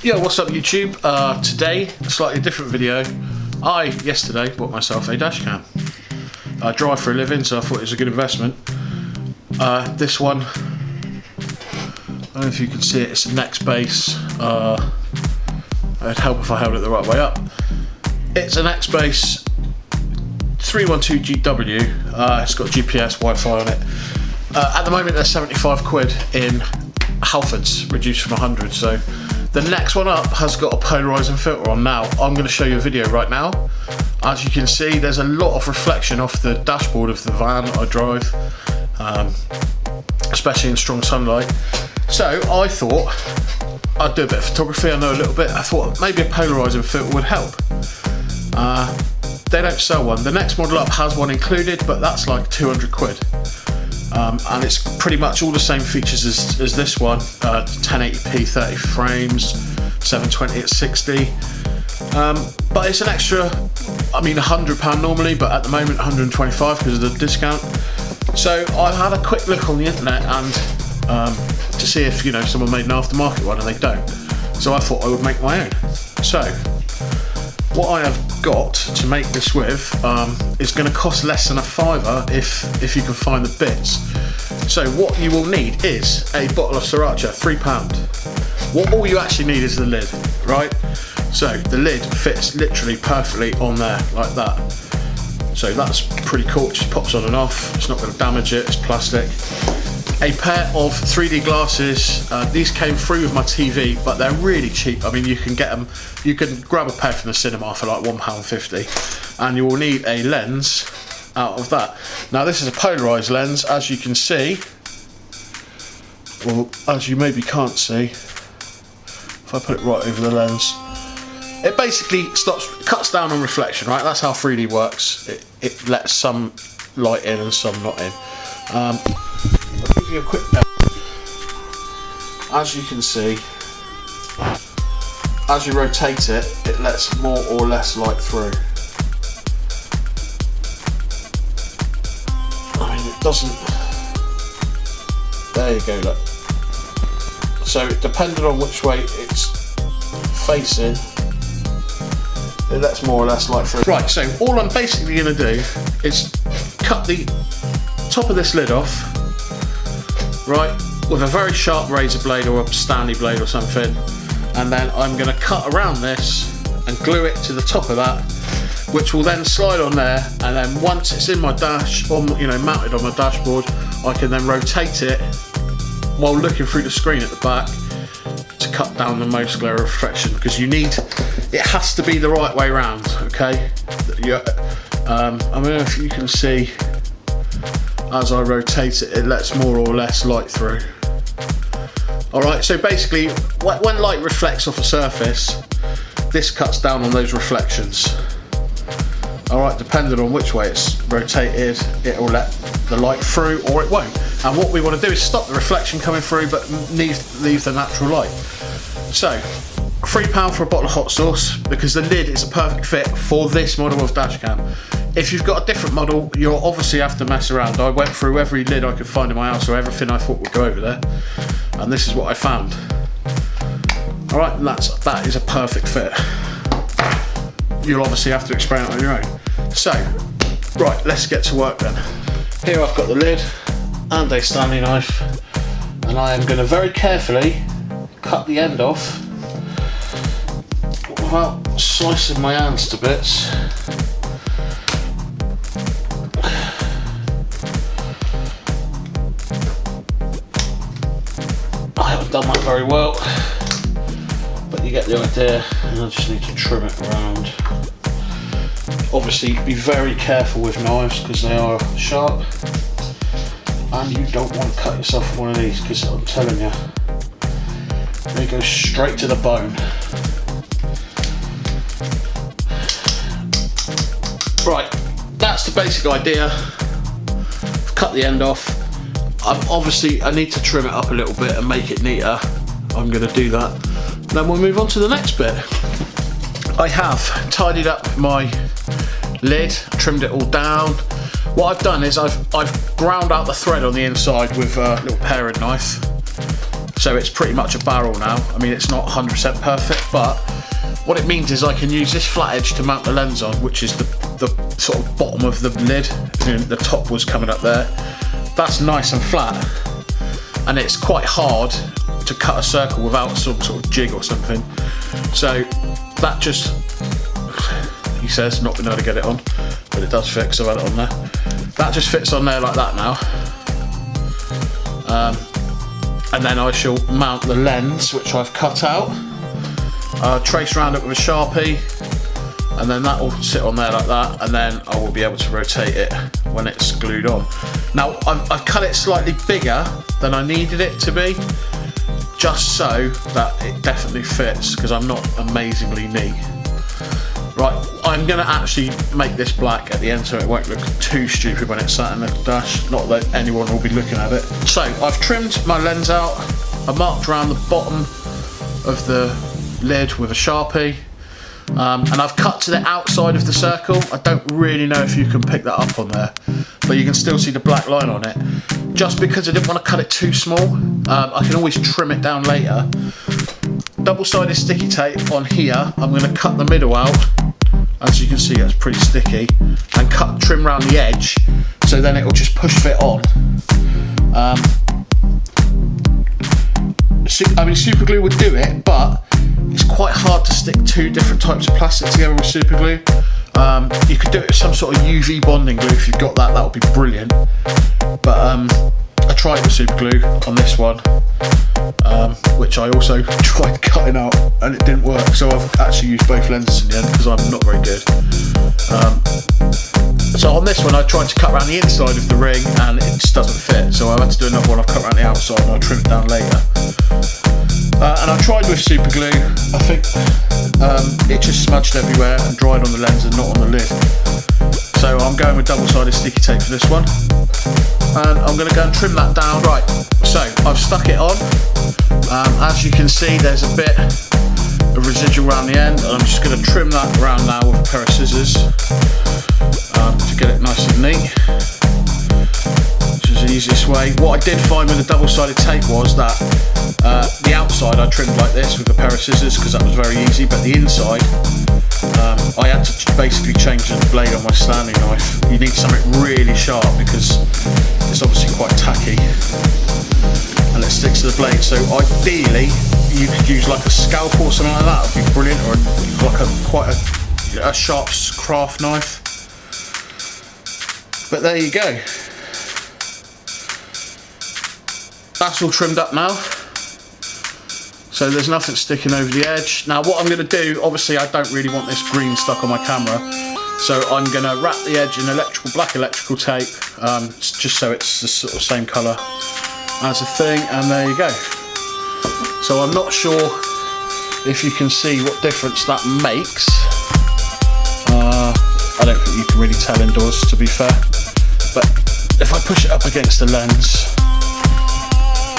Yo, what's up YouTube? Today, a slightly different video. I, yesterday, bought myself a dash cam. I drive for a living, so I thought it was a good investment. This one, I don't know if you can see it, it's a Nextbase. It'd help if I held it the right way up. It's a Nextbase 312GW. It's got GPS, Wi-Fi on it. At the moment they're 75 quid in Halfords, reduced from 100, so the next one up has got a polarising filter on. Now I'm going to show you a video right now. As you can see, there's a lot of reflection off the dashboard of the van I drive, especially in strong sunlight. So I thought I'd do a bit of photography, I know a little bit. I thought maybe a polarising filter would help. They don't sell one. The next model up has one included, but that's like 200 quid. And it's pretty much all the same features as this one. 1080p 30 frames, 720 at 60. But it's an extra, I mean £100 normally, but at the moment 125 because of the discount. So I had a quick look on the internet and to see if someone made an aftermarket one, and they don't. So I thought I would make my own. So what I have got to make this with is going to cost less than a fiver if you can find the bits. So what you will need is a bottle of sriracha, £3. All you actually need is the lid, right? So the lid fits literally perfectly on there like that. So that's pretty cool. It just pops on and off. It's not going to damage it. It's plastic. A pair of 3D glasses. These came free with my TV, but they're really cheap. I mean, you can get them. You can grab a pair from the cinema for like £1.50, and you will need a lens out of that. Now, this is a polarised lens, as you can see. Well, as you maybe can't see, if I put it right over the lens, it basically cuts down on reflection. Right, that's how 3D works. It lets some light in and some not in. I'll give you a quick note. As you can see, as you rotate it, it lets more or less light through. I mean, it doesn't. There you go, look. So, depending on which way it's facing, it lets more or less light through. Right, so all I'm basically going to do is cut the top of this lid off, right, with a very sharp razor blade or a Stanley blade or something, and then I'm going to cut around this and glue it to the top of that, which will then slide on there, and then once it's in my dash, or mounted on my dashboard, I can then rotate it while looking through the screen at the back to cut down the most glare reflection, because it has to be the right way round, okay? I mean, if you can see, as I rotate it, it lets more or less light through. Alright, so basically, when light reflects off a surface, this cuts down on those reflections. Alright, depending on which way it's rotated, it will let the light through or it won't. And what we want to do is stop the reflection coming through, but leave the natural light. So, £3 for a bottle of hot sauce, because the lid is a perfect fit for this model of dashcam. If you've got a different model, you'll obviously have to mess around. I went through every lid I could find in my house, or everything I thought would go over there, and this is what I found. Alright, and that is a perfect fit. You'll obviously have to experiment on your own. So, right, let's get to work then. Here I've got the lid and a Stanley knife, and I am going to very carefully cut the end off without slicing my hands to bits. I haven't done that very well, but you get the idea, and I just need to trim it around. Obviously be very careful with knives because they are sharp, and you don't want to cut yourself with one of these, because I'm telling you, they go straight to the bone. Right, that's the basic idea. I've cut the end off. I need to trim it up a little bit and make it neater. I'm going to do that. Then we'll move on to the next bit. I have tidied up my lid, trimmed it all down. What I've done is I've ground out the thread on the inside with a little paring knife. So it's pretty much a barrel now. I mean, it's not 100% perfect, but what it means is I can use this flat edge to mount the lens on, which is the sort of bottom of the lid. The top was coming up there. That's nice and flat, and it's quite hard to cut a circle without some sort of jig or something. So that just, he says, not been able to get it on, but it does fit, 'cause I've had it on there. That just fits on there like that now. And then I shall mount the lens, which I've cut out, trace around it with a Sharpie, and then that will sit on there like that, and then I will be able to rotate it when it's glued on. Now I've cut it slightly bigger than I needed it to be, just so that it definitely fits, because I'm not amazingly neat. Right, I'm going to actually make this black at the end so it won't look too stupid when it's sat in the dash, not that anyone will be looking at it. So I've trimmed my lens out, I marked around the bottom of the lid with a Sharpie, and I've cut to the outside of the circle. I don't really know if you can pick that up on there, but you can still see the black line on it. Just because I didn't want to cut it too small, I can always trim it down later. Double-sided sticky tape on here, I'm going to cut the middle out. As you can see, it's pretty sticky, and trim around the edge, so then it will just push fit on. I mean, super glue would do it, but it's quite hard to stick two different types of plastic together with super glue. You could do it with some sort of UV bonding glue if you've got that. That would be brilliant. But I tried with super glue on this one, which I also tried cutting out, and it didn't work. So I've actually used both lenses in the end, because I'm not very good. So on this one, I tried to cut around the inside of the ring, and it just doesn't fit. So I had to do another one. I've cut around the outside, and I'll trim it down later. And I tried with super glue. I think it just smudged everywhere and dried on the lens and not on the lid. So I'm going with double-sided sticky tape for this one, and I'm going to go and trim that down. Right, so I've stuck it on. As you can see, there's a bit of residual around the end, and I'm just going to trim that around now with a pair of scissors to get it nice and neat, which is the easiest way. What I did find with the double-sided tape was that the outside I trimmed like this with a pair of scissors, because that was very easy, but the inside I had to basically change the blade on my Stanley knife. You need something really sharp, because it's obviously quite tacky and it sticks to the blade. So ideally you could use like a scalpel or something like that, would be brilliant, or like quite a sharp craft knife. But there you go. That's all trimmed up now, so there's nothing sticking over the edge. Now what I'm going to do, obviously I don't really want this green stuck on my camera, so I'm going to wrap the edge in black electrical tape, just so it's the sort of same colour as the thing, and there you go. So I'm not sure if you can see what difference that makes. I don't think you can really tell indoors, to be fair, but if I push it up against the lens,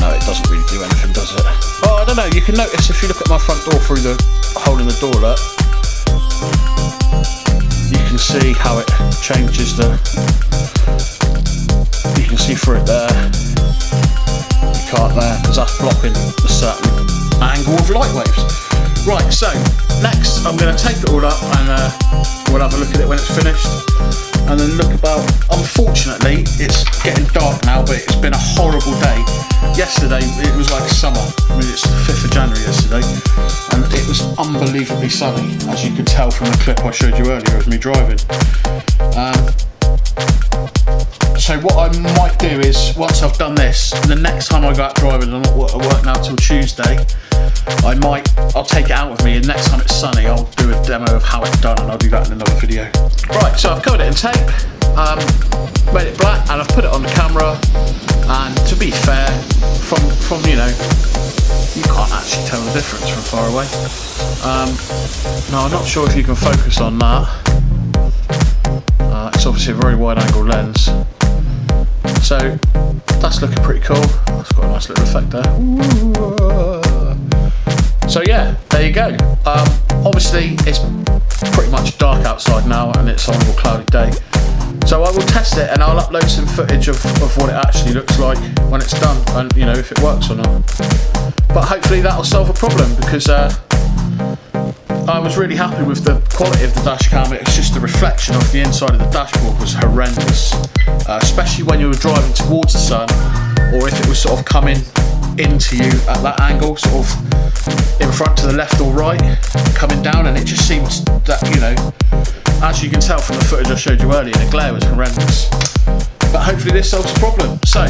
no, it doesn't really do anything, does it? Oh, I don't know, you can notice if you look at my front door through the hole in the door, look, you can see how it changes you can see through it there. You can't there, because that's blocking a certain angle of light waves. Right, so next I'm going to tape it all up, and we'll have a look at it when it's finished, and then look about. Unfortunately, it's getting dark now, but it's been a horrible day. Yesterday it was like summer. I mean, it's the 5th of January yesterday, and it was unbelievably sunny, as you could tell from the clip I showed you earlier of me driving. So what I might do is, once I've done this, the next time I go out driving, I'm not at work now till Tuesday, I'll take it out with me, and next time it's sunny I'll do a demo of how it's done, and I'll do that in another video. Right, so I've covered it in tape, made it black, and I've put it on the camera, and to be fair, from you know, you can't actually tell the difference from far away. Now I'm not sure if you can focus on that. It's obviously a very wide angle lens, so that's looking pretty cool. That's got a nice little effect there. So yeah, there you go. Obviously it's pretty much dark outside now, and it's on a cloudy day, so I will test it and I'll upload some footage of what it actually looks like when it's done, and you know, if it works or not. but hopefully that'll solve a problem, because I was really happy with the quality of the dash cam. It was just the reflection of the inside of the dashboard was horrendous, especially when you were driving towards the sun, or if it was sort of coming into you at that angle, sort of in front to the left or right, coming down, and it just seemed that, you know, as you can tell from the footage I showed you earlier, the glare was horrendous. But hopefully this solves the problem. So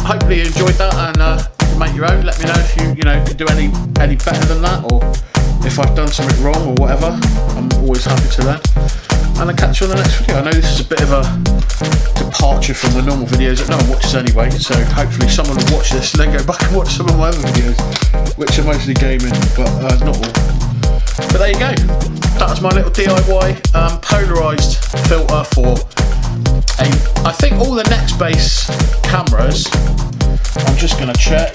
hopefully you enjoyed that, and you can make your own. Let me know if you can do any better than that, or if I've done something wrong or whatever. I'm always happy to learn. And I'll catch you on the next video. I know this is a bit of a departure from the normal videos that no one watches anyway, so hopefully someone will watch this and then go back and watch some of my other videos, which are mostly gaming, but not all. But there you go. That was my little DIY polarised filter for I think all the Nextbase cameras. I'm just going to check.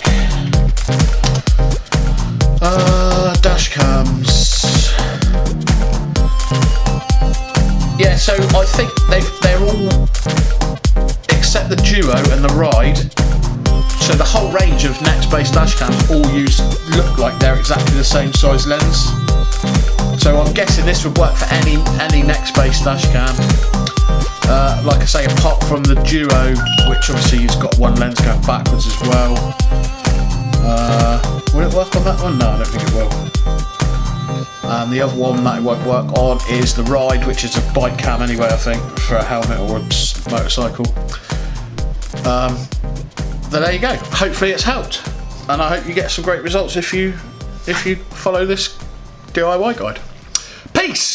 Dash cams. Yeah, so I think they're all, except the Duo and the Ride. So the whole range of Nextbase dash cams all look like they're exactly the same size lens. So I'm guessing this would work for any Nextbase dash cam. Like I say, apart from the Duo, which obviously has got one lens going backwards as well. Will it work on that one? No, I don't think it will. And the other one that it won't work on is the Ride, which is a bike cam anyway, I think, for a helmet or a motorcycle. There you go. Hopefully it's helped, and I hope you get some great results if you follow this DIY guide. Peace!